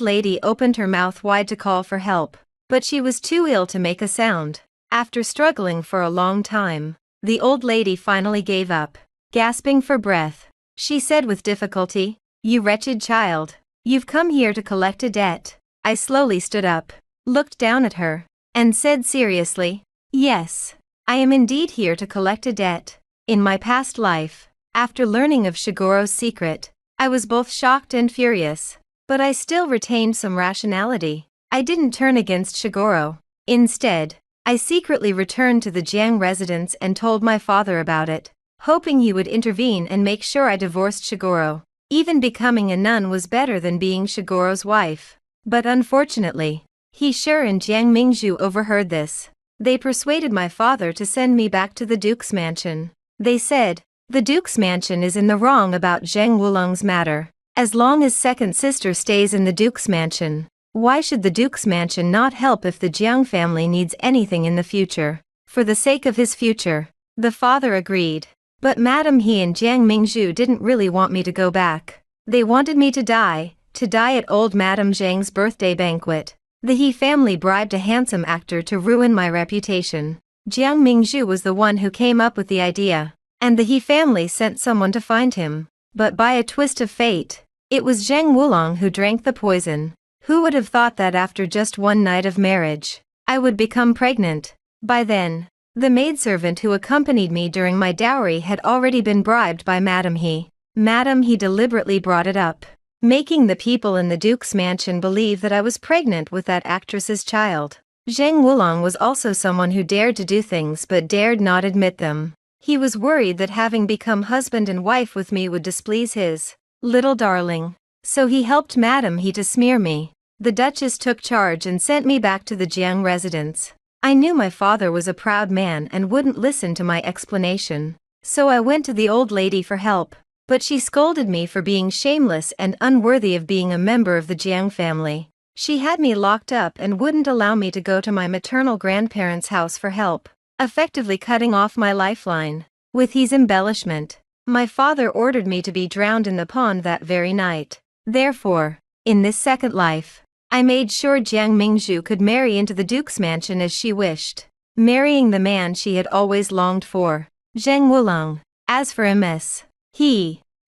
lady opened her mouth wide to call for help, but she was too ill to make a sound. After struggling for a long time, the old lady finally gave up. Gasping for breath, she said with difficulty, "You wretched child, you've come here to collect a debt." I slowly stood up, looked down at her, and said seriously, "Yes, I am indeed here to collect a debt. In my past life, after learning of Shigoro's secret, I was both shocked and furious, but I still retained some rationality. I didn't turn against Shigoro. Instead, I secretly returned to the Jiang residence and told my father about it, hoping he would intervene and make sure I divorced Shigoro. Even becoming a nun was better than being Shigoro's wife. But unfortunately, he Sure and Jiang Mingzhu overheard this. They persuaded my father to send me back to the Duke's mansion. They said, "The Duke's mansion is in the wrong about Zheng Wulong's matter. As long as second sister stays in the Duke's mansion, why should the Duke's mansion not help if the Jiang family needs anything in the future?" For the sake of his future, the father agreed. But Madam He and Jiang Mingzhu didn't really want me to go back. They wanted me to die at old Madam Zhang's birthday banquet. The He family bribed a handsome actor to ruin my reputation. Jiang Mingzhu was the one who came up with the idea, and the He family sent someone to find him. But by a twist of fate, it was Zheng Wulong who drank the poison. Who would have thought that after just one night of marriage, I would become pregnant? By then, the maidservant who accompanied me during my dowry had already been bribed by Madam He. Madam He deliberately brought it up, making the people in the Duke's mansion believe that I was pregnant with that actress's child. Zheng Wulong was also someone who dared to do things but dared not admit them. He was worried that having become husband and wife with me would displease his little darling, so he helped Madam He to smear me. The Duchess took charge and sent me back to the Jiang residence. I knew my father was a proud man and wouldn't listen to my explanation, so I went to the old lady for help, but she scolded me for being shameless and unworthy of being a member of the Jiang family. She had me locked up and wouldn't allow me to go to my maternal grandparents' house for help, effectively cutting off my lifeline. With his embellishment, my father ordered me to be drowned in the pond that very night. Therefore, in this second life, I made sure Jiang Mingzhu could marry into the duke's mansion as she wished, marrying the man she had always longed for, Zheng Wulong. As for MS,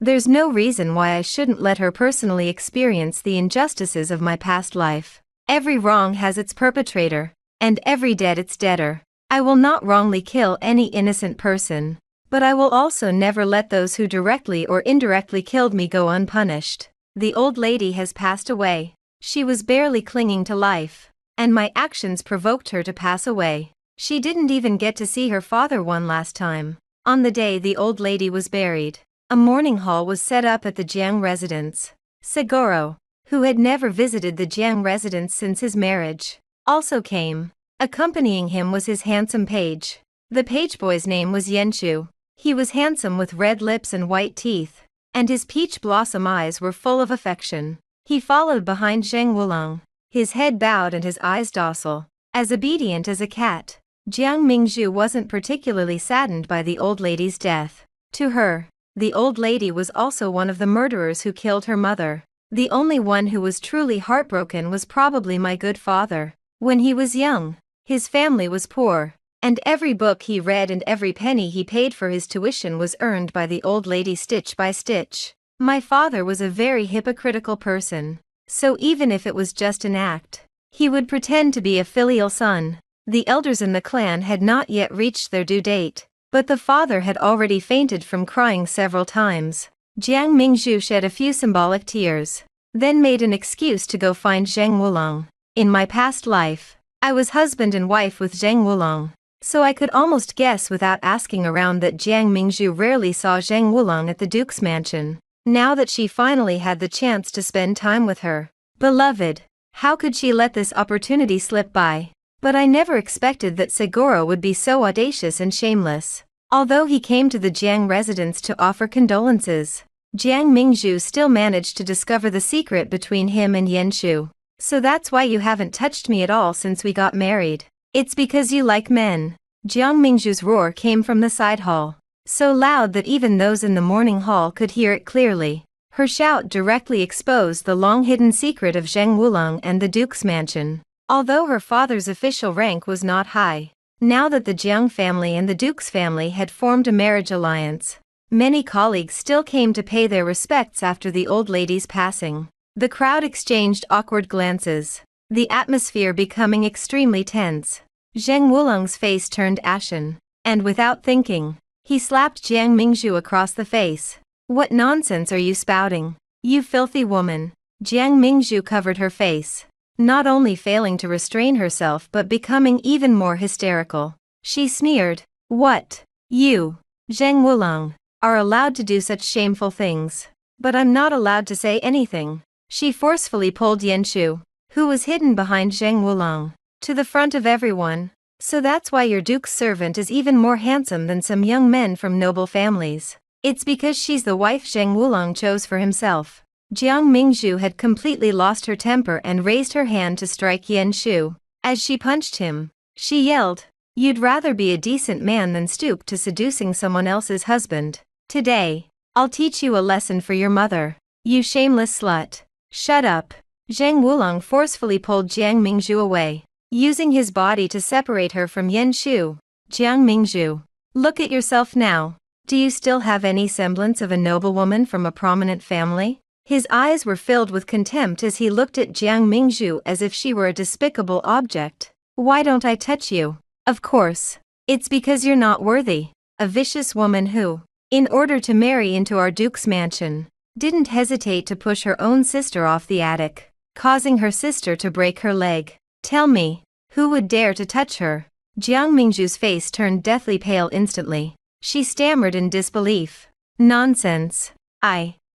there's no reason why I shouldn't let her personally experience the injustices of my past life. Every wrong has its perpetrator, and every debt its debtor. I will not wrongly kill any innocent person, but I will also never let those who directly or indirectly killed me go unpunished. The old lady has passed away. She was barely clinging to life, and my actions provoked her to pass away. She didn't even get to see her father one last time. On the day the old lady was buried, a mourning hall was set up at the Jiang residence. Seguro, who had never visited the Jiang residence since his marriage, also came. Accompanying him was his handsome page. The page boy's name was Yenshu. He was handsome with red lips and white teeth, and his peach blossom eyes were full of affection. He followed behind Zheng Wulong, his head bowed and his eyes docile, as obedient as a cat. Jiang Mingzhu wasn't particularly saddened by the old lady's death. To her, the old lady was also one of the murderers who killed her mother. The only one who was truly heartbroken was probably my good father. When he was young, his family was poor, and every book he read and every penny he paid for his tuition was earned by the old lady stitch by stitch. My father was a very hypocritical person, so even if it was just an act, he would pretend to be a filial son. The elders in the clan had not yet reached their due date, but the father had already fainted from crying several times. Jiang Mingzhu shed a few symbolic tears, then made an excuse to go find Zheng Wulong. In my past life, I was husband and wife with Zheng Wulong, so I could almost guess without asking around that Jiang Mingzhu rarely saw Zheng Wulong at the duke's mansion. Now that she finally had the chance to spend time with her beloved, how could she let this opportunity slip by? But I never expected that Seguro would be so audacious and shameless. Although he came to the Jiang residence to offer condolences, Jiang Mingzhu still managed to discover the secret between him and Yenshu. So that's why you haven't touched me at all since we got married. It's because you like men. Jiang Mingzhu's roar came from the side hall, so loud that even those in the morning hall could hear it clearly. Her shout directly exposed the long-hidden secret of Zheng Wulong and the duke's mansion. Although her father's official rank was not high, now that the Jiang family and the duke's family had formed a marriage alliance, many colleagues still came to pay their respects after the old lady's passing. The crowd exchanged awkward glances, the atmosphere becoming extremely tense. Zheng Wulong's face turned ashen, and without thinking, he slapped Jiang Mingzhu across the face. What nonsense are you spouting, you filthy woman? Jiang Mingzhu covered her face, not only failing to restrain herself but becoming even more hysterical. She sneered, "What? You, Zheng Wulong, are allowed to do such shameful things, but I'm not allowed to say anything." She forcefully pulled Yenshu, who was hidden behind Zheng Wulong, to the front of everyone. "So that's why your duke's servant is even more handsome than some young men from noble families. It's because she's the wife Zheng Wulong chose for himself." Jiang Mingzhu had completely lost her temper and raised her hand to strike Yenshu. As she punched him, she yelled, "You'd rather be a decent man than stoop to seducing someone else's husband. Today, I'll teach you a lesson for your mother, you shameless slut." "Shut up." Zheng Wulong forcefully pulled Jiang Mingzhu away, using his body to separate her from Yenshu. "Jiang Mingzhu, look at yourself now. Do you still have any semblance of a noblewoman from a prominent family?" His eyes were filled with contempt as he looked at Jiang Mingzhu as if she were a despicable object. "Why don't I touch you? Of course, it's because you're not worthy. A vicious woman who, in order to marry into our duke's mansion, didn't hesitate to push her own sister off the attic, causing her sister to break her leg. Tell me, who would dare to touch her?" Jiang Mingzhu's face turned deathly pale instantly. She stammered in disbelief. "Nonsense.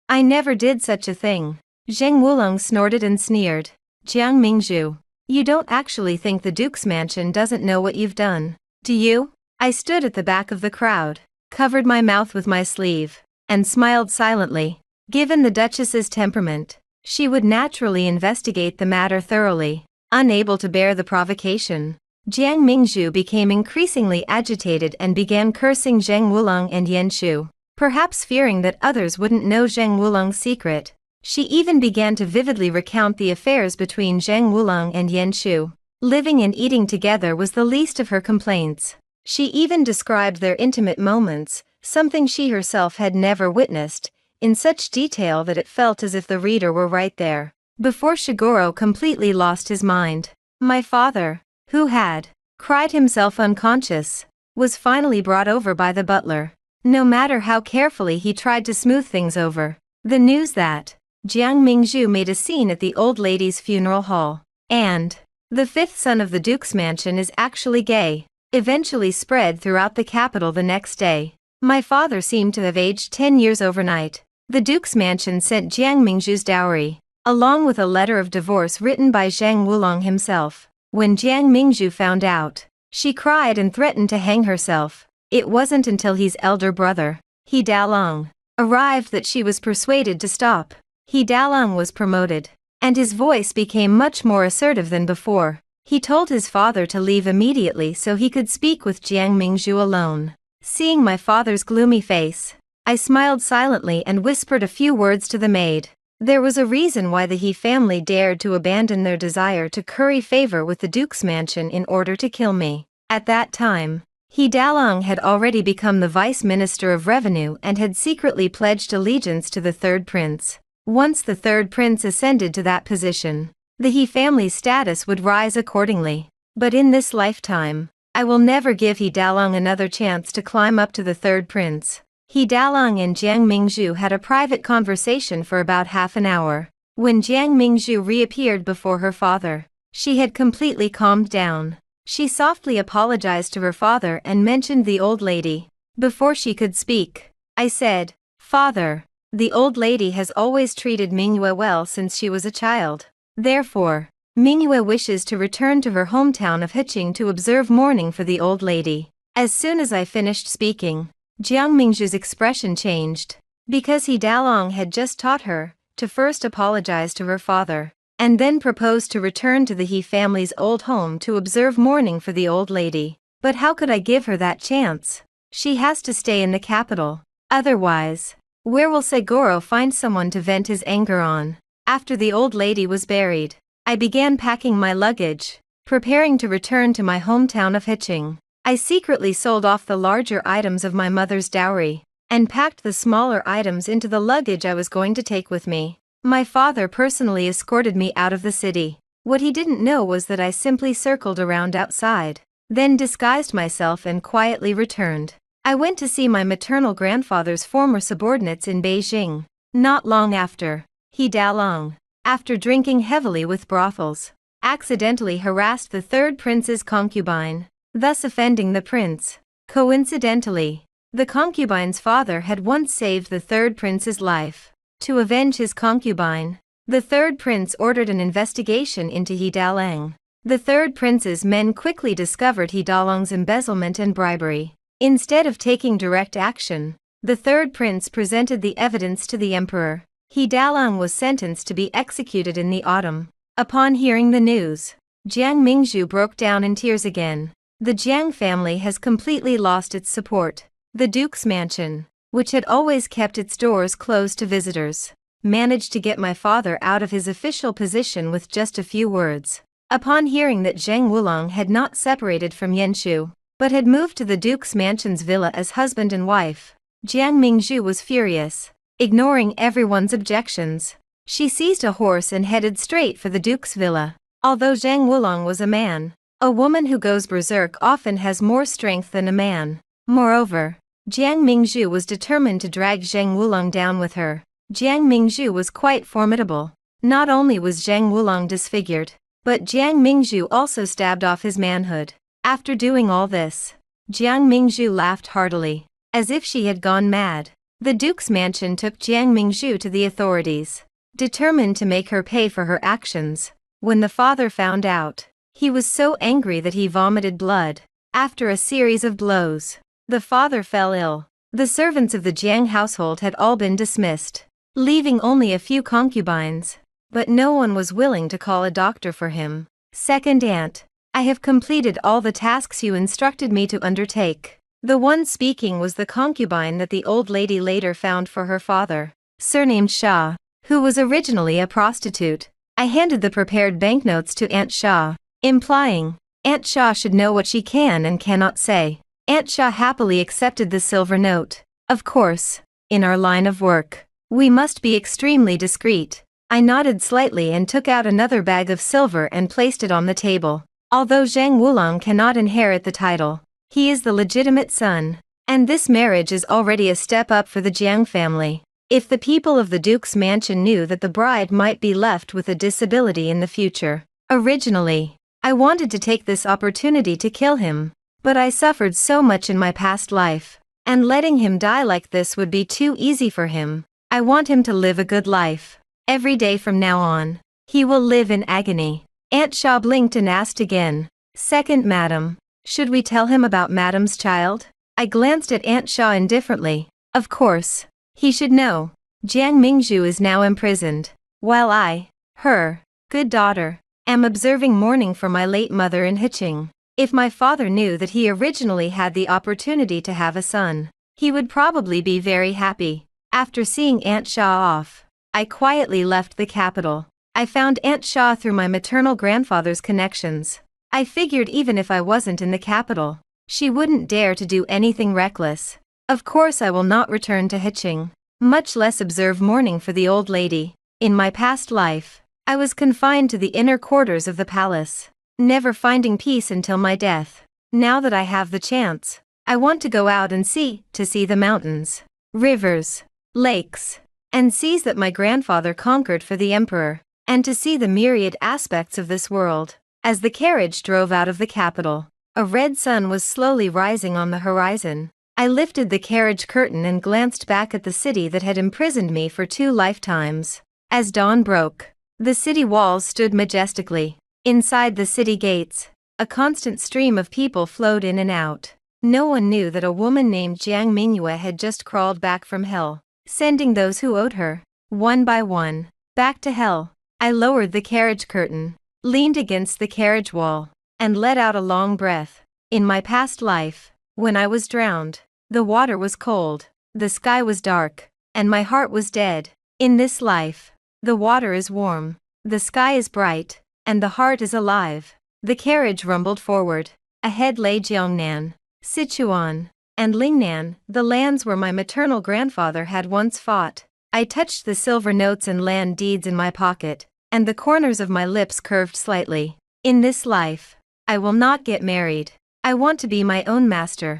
I never did such a thing." Zheng Wulong snorted and sneered. "Jiang Mingzhu, you don't actually think the duke's mansion doesn't know what you've done, do you?" I stood at the back of the crowd, covered my mouth with my sleeve, and smiled silently. Given the Duchess's temperament, she would naturally investigate the matter thoroughly. Unable to bear the provocation, Jiang Mingzhu became increasingly agitated and began cursing Zheng Wulong and Yenshu. Perhaps fearing that others wouldn't know Zheng Wulong's secret, She even began to vividly recount the affairs between Zhang Wulong and Yan Shu. Living and eating together was the least of her complaints. She even described their intimate moments, something she herself had never witnessed, in such detail that it felt as if the reader were right there. Before Shigoro completely lost his mind, my father, who had cried himself unconscious, was finally brought over by the butler. No matter how carefully he tried to smooth things over, the news that Jiang Mingzhu made a scene at the old lady's funeral hall, and the fifth son of the Duke's mansion is actually gay, eventually spread throughout the capital the next day. My father seemed to have aged 10 years overnight. The Duke's mansion sent Jiang Mingzhu's dowry, along with a letter of divorce written by Zhang Wulong himself. When Jiang Mingzhu found out, she cried and threatened to hang herself. It wasn't until his elder brother, He Dalong, arrived that she was persuaded to stop. He Dalong was promoted, and his voice became much more assertive than before. He told his father to leave immediately so he could speak with Jiang Mingzhu alone. Seeing my father's gloomy face, I smiled silently and whispered a few words to the maid. There was a reason why the He family dared to abandon their desire to curry favor with the Duke's mansion in order to kill me. At that time, He Dalong had already become the Vice Minister of Revenue and had secretly pledged allegiance to the third prince. Once the third prince ascended to that position, the He family's status would rise accordingly. But in this lifetime, I will never give He Dalong another chance to climb up to the third prince. He Dalong and Jiang Mingzhu had a private conversation for about half an hour. When Jiang Mingzhu reappeared before her father, she had completely calmed down. She softly apologized to her father and mentioned the old lady. Before she could speak, I said, "Father, the old lady has always treated Mingyue well since she was a child. Therefore, Mingyue wishes to return to her hometown of Hiqing to observe mourning for the old lady." As soon as I finished speaking, Jiang Mingzhu's expression changed, because He Dalong had just taught her to first apologize to her father, and then propose to return to the He family's old home to observe mourning for the old lady. But how could I give her that chance? She has to stay in the capital. Otherwise, where will Segoro find someone to vent his anger on? After the old lady was buried, I began packing my luggage, preparing to return to my hometown of Hiqing. I secretly sold off the larger items of my mother's dowry, and packed the smaller items into the luggage I was going to take with me. My father personally escorted me out of the city. What he didn't know was that I simply circled around outside, then disguised myself and quietly returned. I went to see my maternal grandfather's former subordinates in Beijing. Not long after, He Dalong, after drinking heavily with brothels, accidentally harassed the third prince's concubine, thus offending the prince. Coincidentally, the concubine's father had once saved the third prince's life. To avenge his concubine, the third prince ordered an investigation into He Dalong. The third prince's men quickly discovered He Dalong's embezzlement and bribery. Instead of taking direct action, the third prince presented the evidence to the emperor. He Dalong was sentenced to be executed in the autumn. Upon hearing the news, Jiang Mingzhu broke down in tears again. The Jiang family has completely lost its support. The Duke's mansion, which had always kept its doors closed to visitors, managed to get my father out of his official position with just a few words. Upon hearing that Zhang Wulong had not separated from Yanshu, but had moved to the Duke's mansion's villa as husband and wife, Jiang Mingzhu was furious. Ignoring everyone's objections, she seized a horse and headed straight for the Duke's villa. Although Zhang Wulong was a man, a woman who goes berserk often has more strength than a man. Moreover, Jiang Mingzhu was determined to drag Zhang Wulong down with her. Jiang Mingzhu was quite formidable. Not only was Zhang Wulong disfigured, but Jiang Mingzhu also stabbed off his manhood. After doing all this, Jiang Mingzhu laughed heartily, as if she had gone mad. The Duke's mansion took Jiang Mingzhu to the authorities, determined to make her pay for her actions. When the father found out, he was so angry that he vomited blood. After a series of blows, the father fell ill. The servants of the Jiang household had all been dismissed, leaving only a few concubines, but no one was willing to call a doctor for him. Second aunt, I have completed all the tasks you instructed me to undertake. The one speaking was the concubine that the old lady later found for her father, surnamed Sha. who was originally a prostitute. I handed the prepared banknotes to Aunt Shaw, implying Aunt Shaw should know what she can and cannot say. Aunt Shaw happily accepted the silver note. Of course, in our line of work, we must be extremely discreet. I nodded slightly and took out another bag of silver and placed it on the table. Although Zhang Wulong cannot inherit the title, he is the legitimate son, and this marriage is already a step up for the Jiang family. If the people of the Duke's mansion knew that the bride might be left with a disability in the future. Originally, I wanted to take this opportunity to kill him, but I suffered so much in my past life, and letting him die like this would be too easy for him. I want him to live a good life. Every day from now on, he will live in agony. Aunt Shaw blinked and asked again, "Second, Madam, should we tell him about Madam's child?" I glanced at Aunt Shaw indifferently. Of course, he should know. Jiang Mingzhu is now imprisoned, while I, her, good daughter, am observing mourning for my late mother in Hiching. If my father knew that he originally had the opportunity to have a son, he would probably be very happy. After seeing Aunt Shaw off, I quietly left the capital. I found Aunt Shaw through my maternal grandfather's connections. I figured even if I wasn't in the capital, she wouldn't dare to do anything reckless. Of course I will not return to Hiching, much less observe mourning for the old lady. In my past life, I was confined to the inner quarters of the palace, never finding peace until my death. Now that I have the chance, I want to go out and see the mountains, rivers, lakes, and seas that my grandfather conquered for the emperor, and to see the myriad aspects of this world. As the carriage drove out of the capital, a red sun was slowly rising on the horizon. I lifted the carriage curtain and glanced back at the city that had imprisoned me for 2 lifetimes. As dawn broke, the city walls stood majestically. Inside the city gates, a constant stream of people flowed in and out. No one knew that a woman named Jiang Mingyue had just crawled back from hell, sending those who owed her, one by one, back to hell. I lowered the carriage curtain, leaned against the carriage wall, and let out a long breath. In my past life, when I was drowned, the water was cold, the sky was dark, and my heart was dead. In this life, the water is warm, the sky is bright, and the heart is alive. The carriage rumbled forward. Ahead lay Jiangnan, Sichuan, and Lingnan, the lands where my maternal grandfather had once fought. I touched the silver notes and land deeds in my pocket, and the corners of my lips curved slightly. In this life, I will not get married. I want to be my own master.